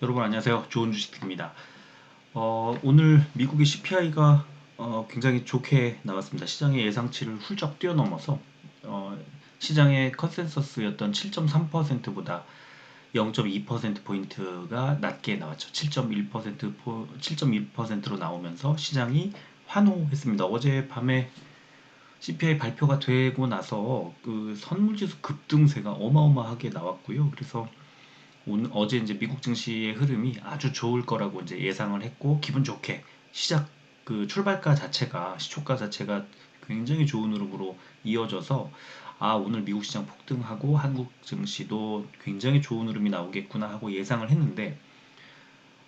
여러분 안녕하세요. 좋은 주식입니다. 오늘 미국의 CPI가 굉장히 좋게 나왔습니다. 시장의 예상치를 훌쩍 뛰어넘어서 시장의 컨센서스였던 7.3%보다 0.2%포인트가 낮게 나왔죠. 7.1%로 나오면서 시장이 환호했습니다. 어젯밤에 CPI 발표가 되고 나서 그 선물지수 급등세가 어마어마하게 나왔고요. 그래서 어제 이제 미국 증시의 흐름이 아주 좋을 거라고 이제 예상을 했고 기분 좋게 시작 그 출발가 자체가 시초가 자체가 굉장히 좋은 흐름으로 이어져서 오늘 미국 시장 폭등하고 한국 증시도 굉장히 좋은 흐름이 나오겠구나 하고 예상을 했는데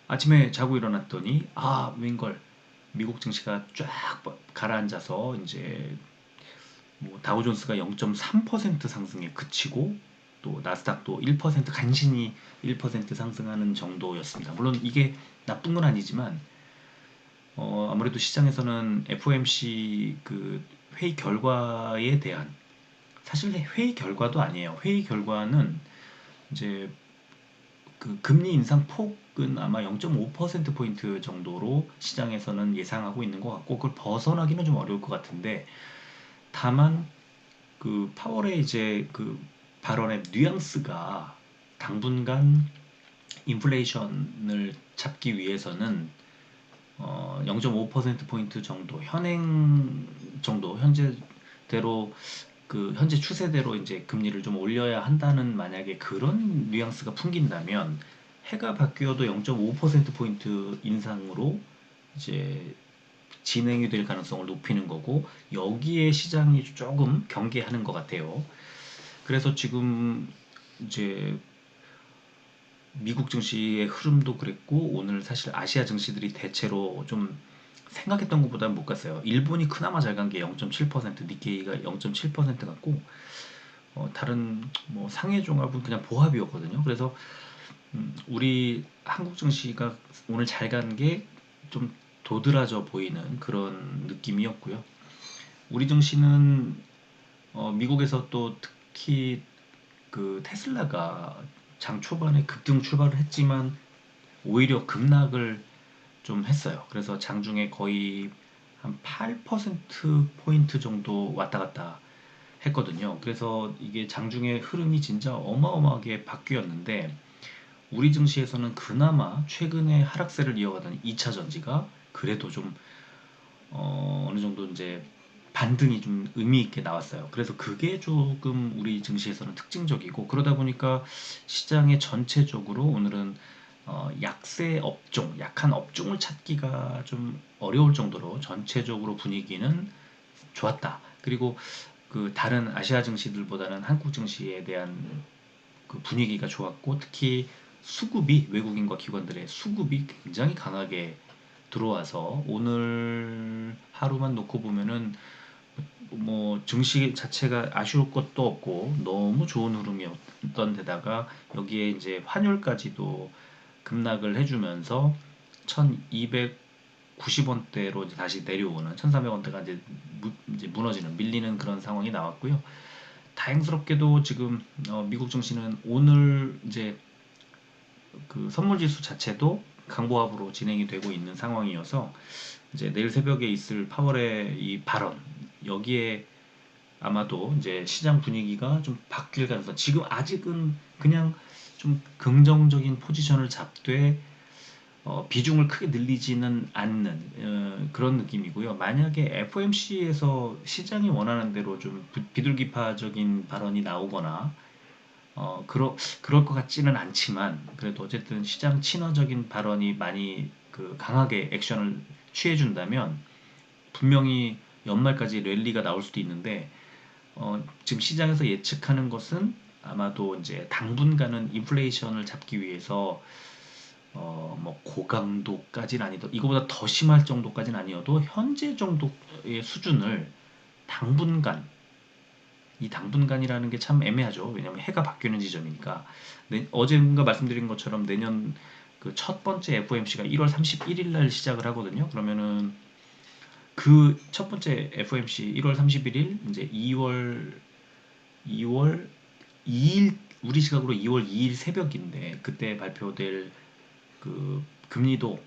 아침에 자고 일어났더니 웬걸 미국 증시가 쫙 가라앉아서 이제 뭐 다우존스가 0.3% 상승에 그치고 또 나스닥도 1% 간신히 1% 상승하는 정도였습니다. 물론 이게 나쁜 건 아니지만 아무래도 시장에서는 FOMC 그 회의 결과에 대한 사실 회의 결과도 아니에요. 회의 결과는 이제 그 금리 인상 폭은 아마 0.5%포인트 정도로 시장에서는 예상하고 있는 것 같고 그걸 벗어나기는 좀 어려울 것 같은데 다만 그 파월의 이제 그 발언의 뉘앙스가 당분간 인플레이션을 잡기 위해서는 0.5%포인트 정도 현행 정도 현재대로 그 현재 추세대로 이제 금리를 좀 올려야 한다는 만약에 그런 뉘앙스가 풍긴다면 해가 바뀌어도 0.5%포인트 인상으로 이제 진행이 될 가능성을 높이는 거고 여기에 시장이 조금 경계하는 것 같아요. 그래서 지금 이제 미국 증시의 흐름도 그랬고 오늘 사실 아시아 증시들이 대체로 좀 생각했던 것보다 못 갔어요. 일본이 그나마 잘 간 게 0.7%, 니케이가 0.7% 갔고 다른 뭐 상해 종합은 그냥 보합이었거든요. 그래서 우리 한국 증시가 오늘 잘 간 게 좀 도드라져 보이는 그런 느낌이었고요. 우리 증시는 미국에서 또 특히 그 테슬라가 장 초반에 급등 출발을 했지만 오히려 급락을 좀 했어요. 그래서 장중에 거의 한 8% 포인트 정도 왔다 갔다 했거든요. 그래서 이게 장중의 흐름이 진짜 어마어마하게 바뀌었는데 우리 증시에서는 그나마 최근에 하락세를 이어가던 2차 전지가 그래도 좀 어느 정도 이제 반등이 좀 의미 있게 나왔어요. 그래서 그게 조금 우리 증시에서는 특징적이고 그러다 보니까 시장의 전체적으로 오늘은 약세 업종, 약한 업종을 찾기가 좀 어려울 정도로 전체적으로 분위기는 좋았다. 그리고 그 다른 아시아 증시들보다는 한국 증시에 대한 그 분위기가 좋았고 특히 수급이 외국인과 기관들의 수급이 굉장히 강하게 들어와서 오늘 하루만 놓고 보면은 뭐 증시 자체가 아쉬울 것도 없고 너무 좋은 흐름이었던 데다가 여기에 이제 환율까지도 급락을 해주면서 1290원대로 이제 다시 내려오는 1300원대가 이제 무너지는 밀리는 그런 상황이 나왔고요. 다행스럽게도 지금 미국 증시는 오늘 이제 그 선물 지수 자체도 강보합으로 진행이 되고 있는 상황이어서 이제 내일 새벽에 있을 파월의 이 발언 여기에 아마도 이제 시장 분위기가 좀 바뀔 가능성 지금 아직은 그냥 좀 긍정적인 포지션을 잡되 비중을 크게 늘리지는 않는 그런 느낌이고요. 만약에 FOMC에서 시장이 원하는 대로 좀 비둘기파적인 발언이 나오거나 그럴 것 같지는 않지만 그래도 어쨌든 시장 친화적인 발언이 많이 그 강하게 액션을 취해준다면 분명히 연말까지 랠리가 나올 수도 있는데 지금 시장에서 예측하는 것은 아마도 이제 당분간은 인플레이션을 잡기 위해서 뭐 고강도까지는 아니더 이거보다 더 심할 정도까지는 아니어도 현재 정도의 수준을 당분간 이 당분간이라는 게 참 애매하죠. 왜냐하면 해가 바뀌는 지점이니까. 어제인가 말씀드린 것처럼 내년 그 첫 번째 FOMC가 1월 31일 날 시작을 하거든요. 그러면은 그 첫 번째 FOMC 1월 31일 이제 2월 2일 우리 시각으로 2월 2일 새벽인데 그때 발표될 그 금리도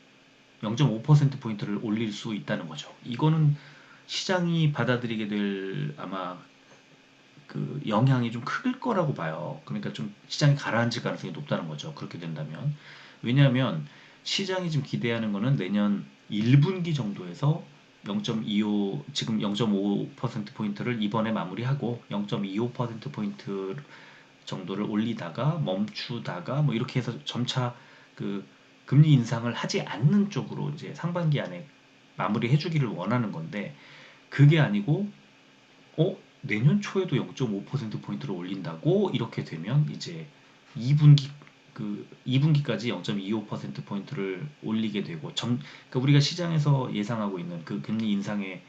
0.5%포인트를 올릴 수 있다는 거죠. 이거는 시장이 받아들이게 될 아마 그 영향이 좀 클 거라고 봐요. 그러니까 좀 시장이 가라앉을 가능성이 높다는 거죠. 그렇게 된다면. 왜냐하면 시장이 지금 기대하는 거는 내년 1분기 정도에서 0.25, 지금 0.5%포인트를 이번에 마무리하고 0.25%포인트 정도를 올리다가 멈추다가 뭐 이렇게 해서 점차 그 금리 인상을 하지 않는 쪽으로 이제 상반기 안에 마무리해 주기를 원하는 건데, 그게 아니고 내년 초에도 0.5%포인트를 올린다고 이렇게 되면 이제 2분기 2분기까지 0.25%포인트를 올리게 되고 그러니까 우리가 시장에서 예상하고 있는 그 금리 인상의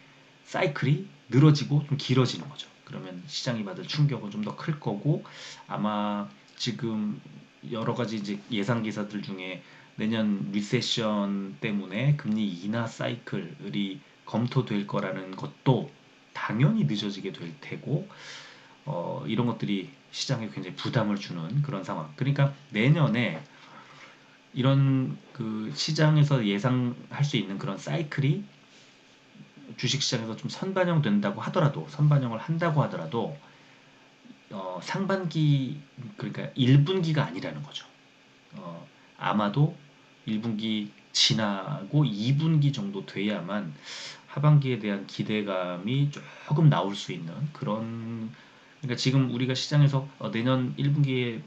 사이클이 늘어지고 좀 길어지는 거죠. 그러면 시장이 받을 충격은 좀 더 클 거고, 아마 지금 여러 가지 이제 예상 기사들 중에 내년 리세션 때문에 금리 인하 사이클이 검토될 거라는 것도 당연히 늦어지게 될 테고, 이런 것들이 시장에 굉장히 부담을 주는 그런 상황. 그러니까 내년에 이런 그 시장에서 예상할 수 있는 그런 사이클이 주식시장에서 좀 선반영된다고 하더라도, 선반영을 한다고 하더라도 상반기, 그러니까 1분기가 아니라는 거죠. 아마도 1분기 지나고 2분기 정도 돼야만 하반기에 대한 기대감이 조금 나올 수 있는 그런. 그러니까 지금 우리가 시장에서 내년 1분기에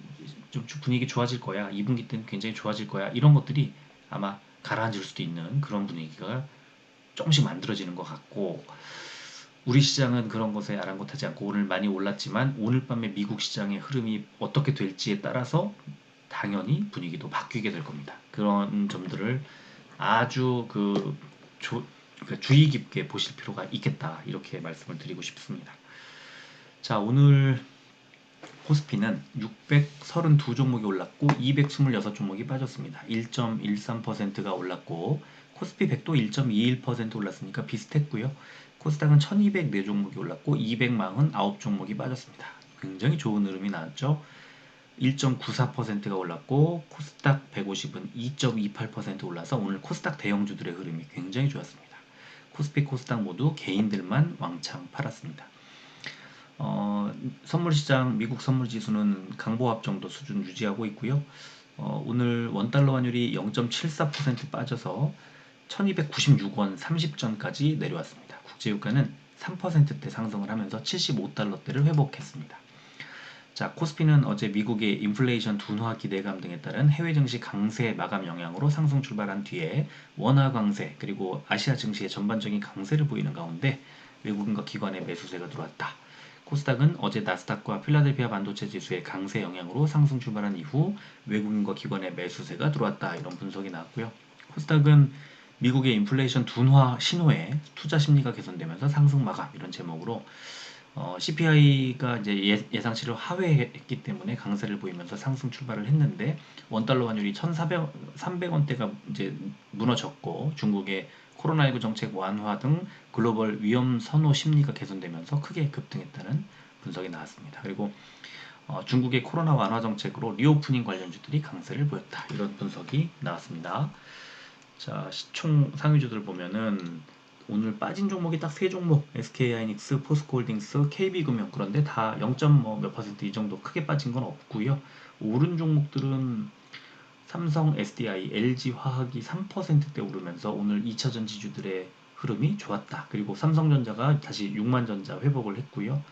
좀 분위기 좋아질 거야, 2분기 때는 굉장히 좋아질 거야, 이런 것들이 아마 가라앉을 수도 있는 그런 분위기가 조금씩 만들어지는 것 같고, 우리 시장은 그런 것에 아랑곳하지 않고 오늘 많이 올랐지만 오늘 밤에 미국 시장의 흐름이 어떻게 될지에 따라서 당연히 분위기도 바뀌게 될 겁니다. 그런 점들을 아주 주의 깊게 보실 필요가 있겠다, 이렇게 말씀을 드리고 싶습니다. 자, 오늘 코스피는 632 종목이 올랐고 226 종목이 빠졌습니다. 1.13%가 올랐고 코스피 100도 1.21% 올랐으니까 비슷했고요. 코스닥은 1204 종목이 올랐고 249 종목이 빠졌습니다. 굉장히 좋은 흐름이 나왔죠. 1.94%가 올랐고 코스닥 150은 2.28% 올라서 오늘 코스닥 대형주들의 흐름이 굉장히 좋았습니다. 코스피, 코스닥 모두 개인들만 왕창 팔았습니다. 선물시장 미국 선물지수는 강보합 정도 수준 유지하고 있고요. 오늘 원달러 환율이 0.74% 빠져서 1296원 30전까지 내려왔습니다. 국제유가는 3%대 상승을 하면서 75달러대를 회복했습니다. 자, 코스피는 어제 미국의 인플레이션 둔화 기대감 등에 따른 해외 증시 강세 마감 영향으로 상승 출발한 뒤에 원화 강세 그리고 아시아 증시의 전반적인 강세를 보이는 가운데 외국인과 기관의 매수세가 들어왔다. 코스닥은 어제 나스닥과 필라델피아 반도체 지수의 강세 영향으로 상승 출발한 이후 외국인과 기관의 매수세가 들어왔다, 이런 분석이 나왔고요. 코스닥은 미국의 인플레이션 둔화 신호에 투자 심리가 개선되면서 상승 마감, 이런 제목으로 CPI가 이제 예상치를 하회했기 때문에 강세를 보이면서 상승 출발을 했는데, 원달러 환율이 1,300원대가 이제 무너졌고 중국의 코로나19 정책 완화 등 글로벌 위험 선호 심리가 개선되면서 크게 급등했다는 분석이 나왔습니다. 그리고 중국의 코로나 완화 정책으로 리오프닝 관련주들이 강세를 보였다, 이런 분석이 나왔습니다. 자, 시총 상위주들 보면은 오늘 빠진 종목이 딱 3종목, SK하이닉스, 포스코홀딩스, KB금융. 그런데 다 0. 몇 퍼센트 이 정도 크게 빠진 건 없고요. 오른 종목들은 삼성, SDI, LG화학이 3%대 오르면서 오늘 2차전 지주들의 흐름이 좋았다. 그리고 삼성전자가 다시 6만전자 회복을 했고요.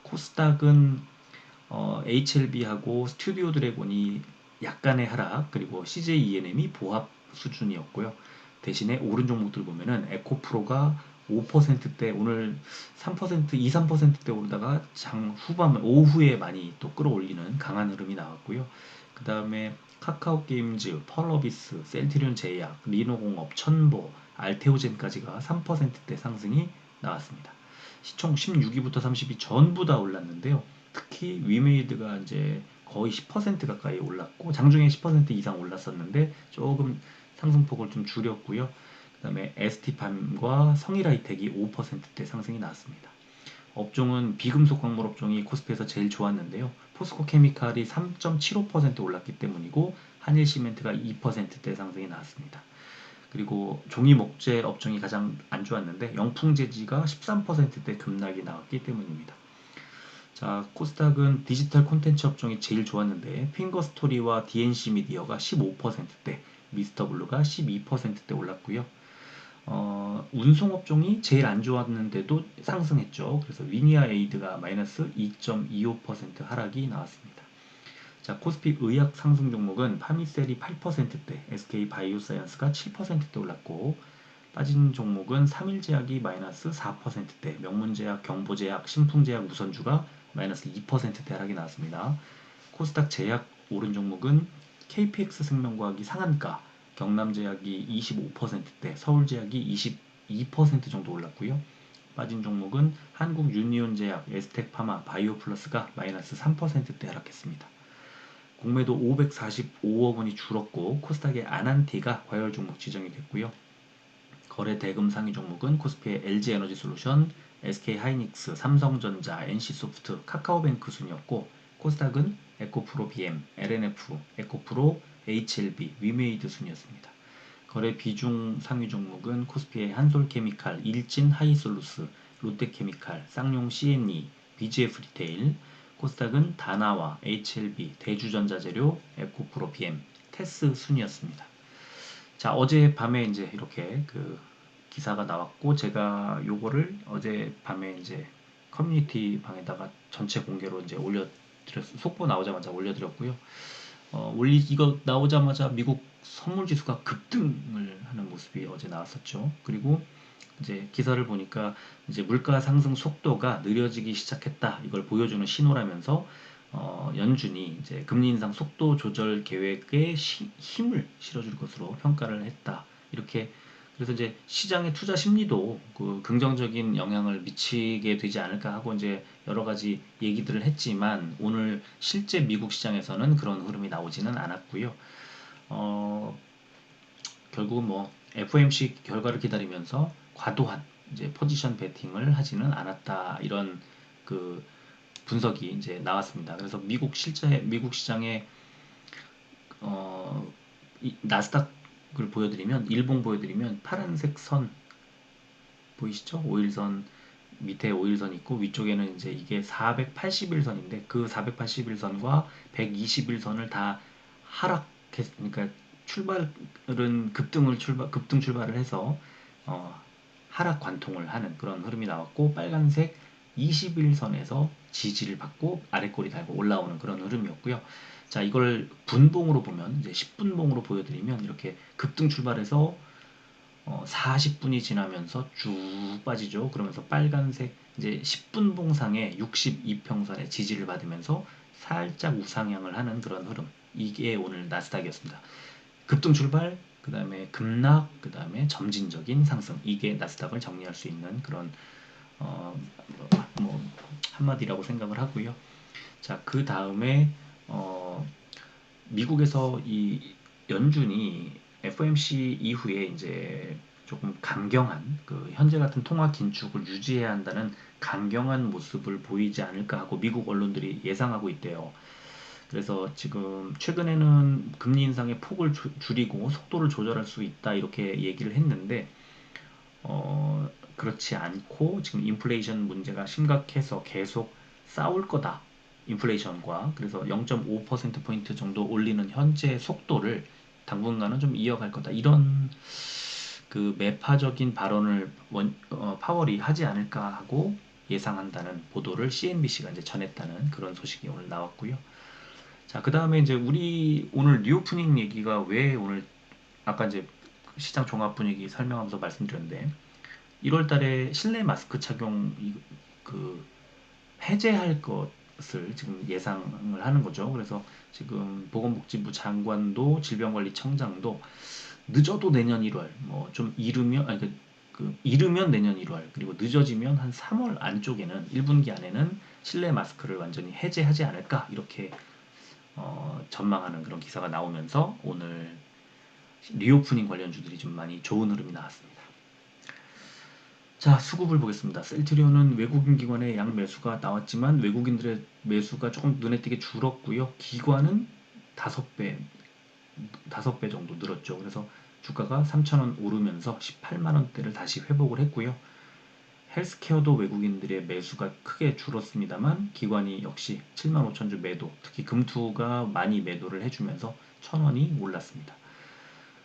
코스닥은 HLB하고 스튜디오 드래곤이 약간의 하락, 그리고 CJENM이 보합 수준이었고요. 대신에 오른 종목들 보면은 에코프로가 5%대 오늘 3%, 2, 3%대 오르다가 장 후반 오후에 많이 또 끌어올리는 강한 흐름이 나왔고요. 그 다음에 카카오 게임즈, 펄어비스, 셀트리온 제약, 리노공업, 천보, 알테오젠까지가 3%대 상승이 나왔습니다. 시총 16위부터 30위 전부 다 올랐는데요. 특히 위메이드가 이제 거의 10% 가까이 올랐고 장중에 10% 이상 올랐었는데 조금 상승폭을 좀 줄였고요. 그 다음에 ST팜과 성일하이텍이 5%대 상승이 나왔습니다. 업종은 비금속 광물 업종이 코스피에서 제일 좋았는데요. 포스코 케미칼이 3.75% 올랐기 때문이고, 한일시멘트가 2%대 상승이 나왔습니다. 그리고 종이 목재 업종이 가장 안 좋았는데 영풍재지가 13%대 급락이 나왔기 때문입니다. 자, 코스닥은 디지털 콘텐츠 업종이 제일 좋았는데 핑거스토리와 DNC 미디어가 15%대, 미스터블루가 12%대 올랐고요. 운송 업종이 제일 안 좋았는데도 상승했죠. 그래서 위니아 에이드가 마이너스 2.25% 하락이 나왔습니다. 자, 코스피 의학 상승 종목은 파미셀이 8%대, SK 바이오사이언스가 7%대 올랐고, 빠진 종목은 삼일제약이 마이너스 4%대, 명문제약, 경보제약, 신풍제약, 우선주가 마이너스 2%대 하락이 나왔습니다. 코스닥 제약 오른 종목은 KPX 생명과학이 상한가, 경남제약이 25%대, 서울제약이 22% 정도 올랐고요. 빠진 종목은 한국유니온제약, 에스텍파마, 바이오플러스가 마이너스 3%대 하락했습니다. 공매도 545억 원이 줄었고 코스닥의 아난티가 과열 종목 지정이 됐고요. 거래 대금 상위 종목은 코스피의 LG에너지솔루션, SK하이닉스, 삼성전자, NC소프트, 카카오뱅크 순이었고 코스닥은 에코프로 BM, LNF, 에코프로, HLB, 위메이드 순이었습니다. 거래 비중 상위 종목은 코스피의 한솔케미칼, 일진 하이솔루스, 롯데케미칼, 쌍용 C&E, BGF 리테일, 코스닥은 다나와, HLB, 대주전자재료, 에코프로 BM, 테스 순이었습니다. 자, 어제 밤에 이제 이렇게 그 기사가 나왔고 제가 요거를 어제 밤에 이제 커뮤니티 방에다가 전체 공개로 이제 속보 나오자마자 올려드렸고요. 이거 나오자마자 미국 선물 지수가 급등을 하는 모습이 어제 나왔었죠. 그리고 이제 기사를 보니까 이제 물가 상승 속도가 느려지기 시작했다. 이걸 보여주는 신호라면서 연준이 이제 금리 인상 속도 조절 계획에 힘을 실어줄 것으로 평가를 했다. 이렇게 그래서 이제 시장의 투자 심리도 그 긍정적인 영향을 미치게 되지 않을까 하고 이제 여러 가지 얘기들을 했지만 오늘 실제 미국 시장에서는 그런 흐름이 나오지는 않았고요. 결국은 뭐 FOMC 결과를 기다리면서 과도한 이제 포지션 베팅을 하지는 않았다 이런 그 분석이 이제 나왔습니다. 그래서 미국 시장의 나스닥을 보여드리면 일봉 보여드리면 파란색 선 보이시죠? 5일선 밑에 5일선 있고 위쪽에는 이제 이게 481선인데 그 481선과 121선을 다 그러니까 출발은 급등 출발을 해서 하락 관통을 하는 그런 흐름이 나왔고 빨간색 21선에서 지지를 받고 아래꼬리 달고 올라오는 그런 흐름이었고요. 자, 이걸 분봉으로 보면 이제 10분봉으로 보여드리면 이렇게 급등 출발해서 40분이 지나면서 쭉 빠지죠. 그러면서 빨간색 이제 10분 봉상의 62평선의 지지를 받으면서 살짝 우상향을 하는 그런 흐름. 이게 오늘 나스닥이었습니다. 급등 출발, 그 다음에 급락, 그 다음에 점진적인 상승. 이게 나스닥을 정리할 수 있는 그런 뭐 한마디라고 생각을 하고요. 자, 그 다음에 미국에서 이 연준이 FOMC 이후에 이제 조금 강경한 그 현재 같은 통화 긴축을 유지해야 한다는 강경한 모습을 보이지 않을까 하고 미국 언론들이 예상하고 있대요. 그래서 지금 최근에는 금리 인상의 폭을 줄이고 속도를 조절할 수 있다 이렇게 얘기를 했는데 그렇지 않고 지금 인플레이션 문제가 심각해서 계속 싸울 거다. 인플레이션과 그래서 0.5%포인트 정도 올리는 현재 속도를 당분간은 좀 이어갈 거다. 이런 그 매파적인 발언을 파월이 하지 않을까 하고 예상한다는 보도를 CNBC가 이제 전했다는 그런 소식이 오늘 나왔고요. 자, 그 다음에 이제 우리 오늘 리오프닝 얘기가 왜 오늘 아까 이제 시장 종합 분위기 설명하면서 말씀드렸는데 1월 달에 실내 마스크 착용 그 해제할 것을 지금 예상을 하는 거죠. 그래서 지금 보건복지부 장관도 질병관리청장도 늦어도 내년 1월, 뭐 좀 이르면 이르면 내년 1월, 그리고 늦어지면 한 3월 안쪽에는 1분기 안에는 실내 마스크를 완전히 해제하지 않을까 이렇게 전망하는 그런 기사가 나오면서 오늘 리오프닝 관련주들이 좀 많이 좋은 흐름이 나왔습니다. 자, 수급을 보겠습니다. 셀트리온은 외국인 기관의 양 매수가 나왔지만 외국인들의 매수가 조금 눈에 띄게 줄었고요. 기관은 5배 5배 정도 늘었죠. 그래서 주가가 3,000원 오르면서 18만 원대를 다시 회복을 했고요. 헬스케어도 외국인들의 매수가 크게 줄었습니다만 기관이 역시 7만 5천 주 매도, 특히 금투가 많이 매도를 해주면서 1,000원이 올랐습니다.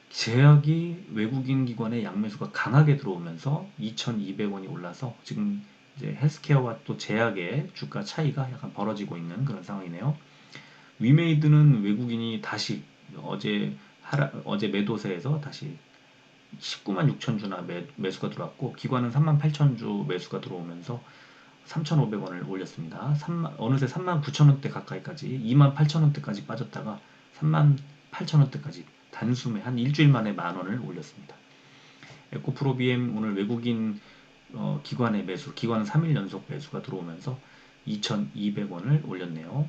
제약이 외국인 기관의 양매수가 강하게 들어오면서 2,200원이 올라서 지금 이제 헬스케어와 또 제약의 주가 차이가 약간 벌어지고 있는 그런 상황이네요. 위메이드는 외국인이 다시 어제 매도세에서 다시 19만 6천 주나 매수가 들어왔고 기관은 3만 8천 주 매수가 들어오면서 3,500원을 올렸습니다. 어느새 3만 9천 원대 가까이까지 2만 8천 원대까지 빠졌다가 3만 8천 원대까지 단숨에 한 일주일 만에 만 원을 올렸습니다. 에코프로 BM 오늘 외국인 기관의 매수, 기관은 3일 연속 매수가 들어오면서 2,200원을 올렸네요.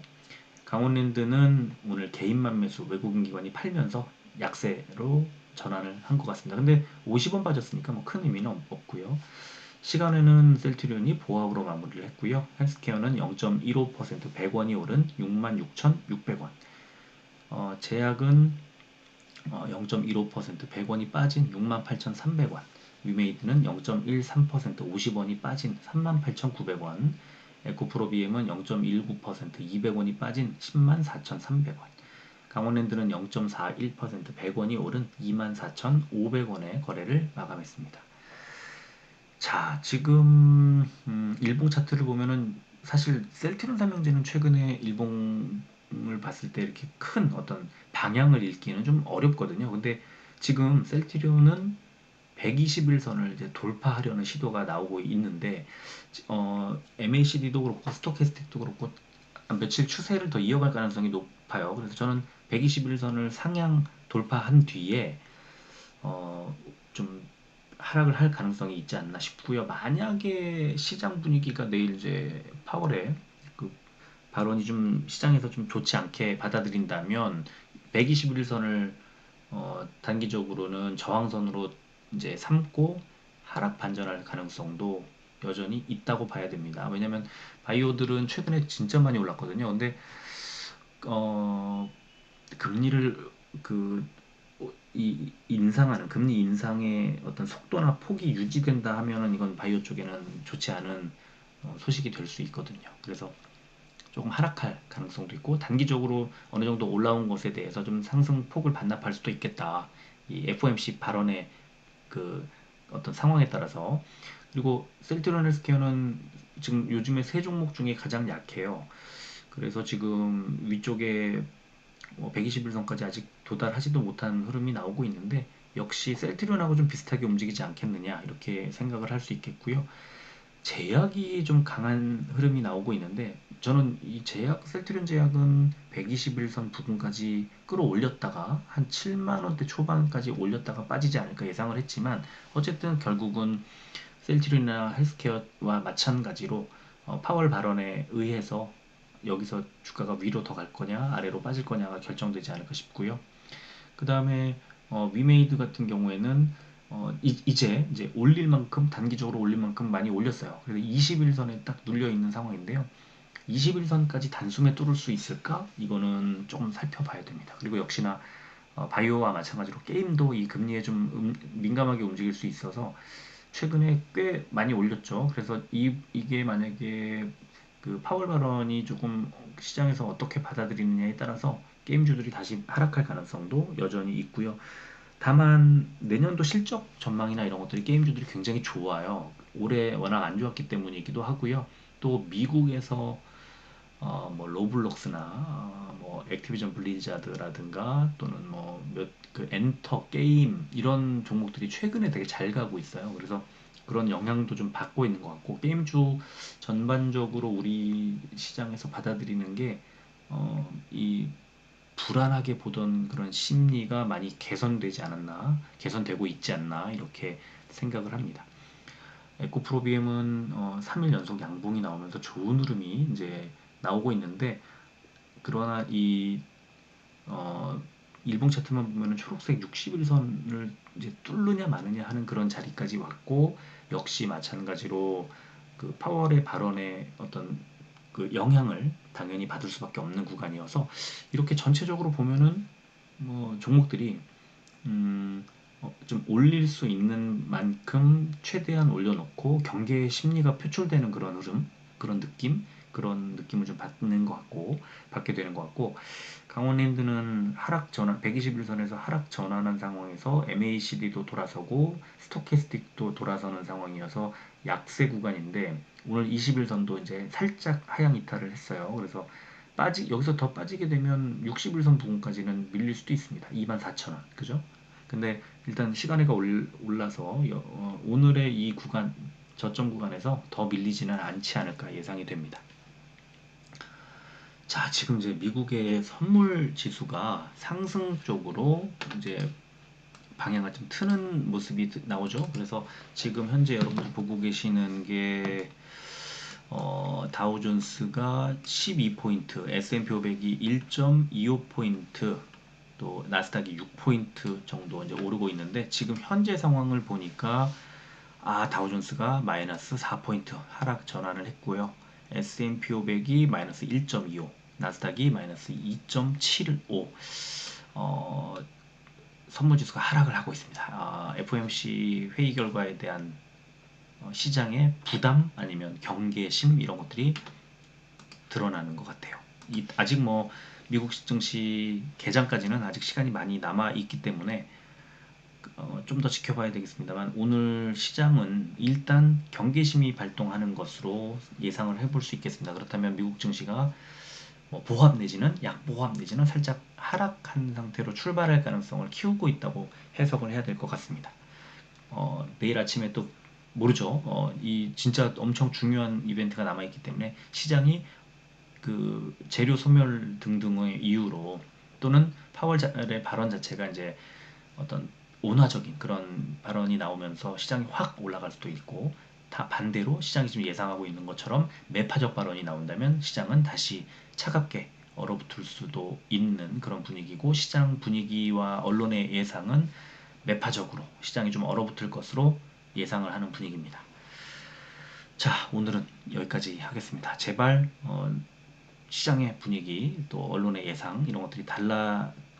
강원랜드는 오늘 개인만 매수, 외국인 기관이 팔면서 약세로 전환을 한 것 같습니다. 근데 50원 빠졌으니까 뭐 큰 의미는 없고요. 시간에는 셀트리온이 보합으로 마무리를 했고요. 헬스케어는 0.15% 100원이 오른 66,600원. 제약은 0.15% 100원이 빠진 68,300원. 위메이드는 0.13% 50원이 빠진 38,900원. 에코프로 BM은 0.19% 200원이 빠진 104,300원. 강원랜드는 0.41% 100원이 오른 24,500원의 거래를 마감했습니다. 자, 지금 일봉 차트를 보면은 사실 셀트리온 삼형제는 최근에 일봉을 봤을 때 이렇게 큰 어떤 방향을 읽기는 좀 어렵거든요. 근데 지금 셀트리온은 121선을 이제 돌파하려는 시도가 나오고 있는데 MACD도 그렇고 스토캐스틱도 그렇고 며칠 추세를 더 이어갈 가능성이 높아요. 그래서 저는 121선을 상향 돌파한 뒤에 좀 하락을 할 가능성이 있지 않나 싶고요. 만약에 시장 분위기가 내일 이제 파월에 그 발언이 좀 시장에서 좀 좋지 않게 받아들인다면 121선을 단기적으로는 저항선으로 이제 삼고 하락 반전할 가능성도 여전히 있다고 봐야 됩니다. 왜냐면 바이오들은 최근에 진짜 많이 올랐거든요. 근데 어, 금리를 그 인상하는 금리 인상의 어떤 속도나 폭이 유지된다 하면은 이건 바이오 쪽에는 좋지 않은 소식이 될 수 있거든요. 그래서 조금 하락할 가능성도 있고 단기적으로 어느 정도 올라온 것에 대해서 좀 상승폭을 반납할 수도 있겠다. 이 FOMC 발언의 그 어떤 상황에 따라서. 그리고 셀트리온 헬스케어는 지금 요즘에 세 종목 중에 가장 약해요. 그래서 지금 위쪽에 121선까지 아직 도달하지도 못한 흐름이 나오고 있는데 역시 셀트리온하고 좀 비슷하게 움직이지 않겠느냐 이렇게 생각을 할 수 있겠고요. 제약이 좀 강한 흐름이 나오고 있는데 저는 이 셀트리온 제약은 121선 부근까지 끌어올렸다가 한 7만원대 초반까지 올렸다가 빠지지 않을까 예상을 했지만 어쨌든 결국은 셀트리온이나 헬스케어와 마찬가지로 파월 발언에 의해서 여기서 주가가 위로 더 갈 거냐 아래로 빠질 거냐가 결정되지 않을까 싶고요. 그 다음에 위메이드 같은 경우에는 이제 올릴 만큼 단기적으로 올릴 만큼 많이 올렸어요. 그래서 21선에 딱 눌려 있는 상황인데요. 21선까지 단숨에 뚫을 수 있을까? 이거는 조금 살펴봐야 됩니다. 그리고 역시나 바이오와 마찬가지로 게임도 이 금리에 좀 민감하게 움직일 수 있어서 최근에 꽤 많이 올렸죠. 그래서 이게 만약에 그 파월 발언이 조금 시장에서 어떻게 받아들이느냐에 따라서 게임주들이 다시 하락할 가능성도 여전히 있고요. 다만 내년도 실적 전망이나 이런 것들이 게임주들이 굉장히 좋아요. 올해 워낙 안 좋았기 때문이기도 하고요. 또 미국에서 뭐 로블록스나 뭐 액티비전 블리자드라든가 또는 뭐 몇 그 엔터 게임 이런 종목들이 최근에 되게 잘 가고 있어요. 그래서 그런 영향도 좀 받고 있는 것 같고 게임주 전반적으로 우리 시장에서 받아들이는 게 이 불안하게 보던 그런 심리가 많이 개선되지 않았나, 개선되고 있지 않나 이렇게 생각을 합니다. 에코프로비엠은 3일 연속 양봉이 나오면서 좋은 흐름이 이제 나오고 있는데 그러나 이 일봉 차트만 보면은 초록색 61선을 이제 뚫느냐 마느냐 하는 그런 자리까지 왔고 역시 마찬가지로 그 파월의 발언에 어떤 그 영향을 당연히 받을 수밖에 없는 구간이어서 이렇게 전체적으로 보면은 뭐 종목들이 좀 올릴 수 있는 만큼 최대한 올려놓고 경계의 심리가 표출되는 그런 흐름, 그런 느낌, 그런 느낌을 좀 받게 되는 것 같고, 강원랜드는 하락 전환, 121선에서 하락 전환한 상황에서 MACD도 돌아서고 스토캐스틱도 돌아서는 상황이어서 약세 구간인데, 오늘 21선도 이제 살짝 하향 이탈을 했어요. 그래서 여기서 더 빠지게 되면 61선 부근까지는 밀릴 수도 있습니다. 24,000원. 그죠? 근데 일단 시간에가 올라서 오늘의 이 구간, 저점 구간에서 더 밀리지는 않지 않을까 예상이 됩니다. 자, 지금 이제 미국의 선물 지수가 상승 쪽으로 이제 방향을 좀 트는 모습이 나오죠. 그래서 지금 현재 여러분들 보고 계시는 게 다우존스가 12포인트, S&P 500이 1.25포인트, 또 나스닥이 6포인트 정도 이제 오르고 있는데, 지금 현재 상황을 보니까 다우존스가 마이너스 4포인트 하락 전환을 했고요. S&P 500이 마이너스 1.25, 나스닥이 마이너스 2.75, 선물지수가 하락을 하고 있습니다. FOMC 회의 결과에 대한 시장의 부담 아니면 경계심 이런 것들이 드러나는 것 같아요. 아직 뭐 미국 증시 개장까지는 아직 시간이 많이 남아 있기 때문에 좀 더 지켜봐야 되겠습니다만, 오늘 시장은 일단 경계심이 발동하는 것으로 예상을 해볼 수 있겠습니다. 그렇다면 미국 증시가 뭐 보합 내지는 약보합 내지는 살짝 하락한 상태로 출발할 가능성을 키우고 있다고 해석을 해야 될 것 같습니다. 내일 아침에 또 모르죠. 이 진짜 엄청 중요한 이벤트가 남아있기 때문에 시장이 그 재료 소멸 등등의 이유로, 또는 파월의 발언 자체가 이제 어떤 온화적인 그런 발언이 나오면서 시장이 확 올라갈 수도 있고, 다 반대로 시장이 지금 예상하고 있는 것처럼 매파적 발언이 나온다면 시장은 다시 차갑게 얼어붙을 수도 있는 그런 분위기고, 시장 분위기와 언론의 예상은 매파적으로 시장이 좀 얼어붙을 것으로 예상을 하는 분위기입니다. 자, 오늘은 여기까지 하겠습니다. 제발 시장의 분위기, 또 언론의 예상 이런 것들이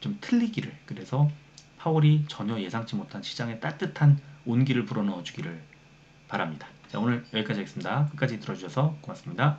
좀 틀리기를, 그래서 파월이 전혀 예상치 못한 시장의 따뜻한 온기를 불어넣어 주기를 바랍니다. 자, 오늘 여기까지 하겠습니다. 끝까지 들어주셔서 고맙습니다.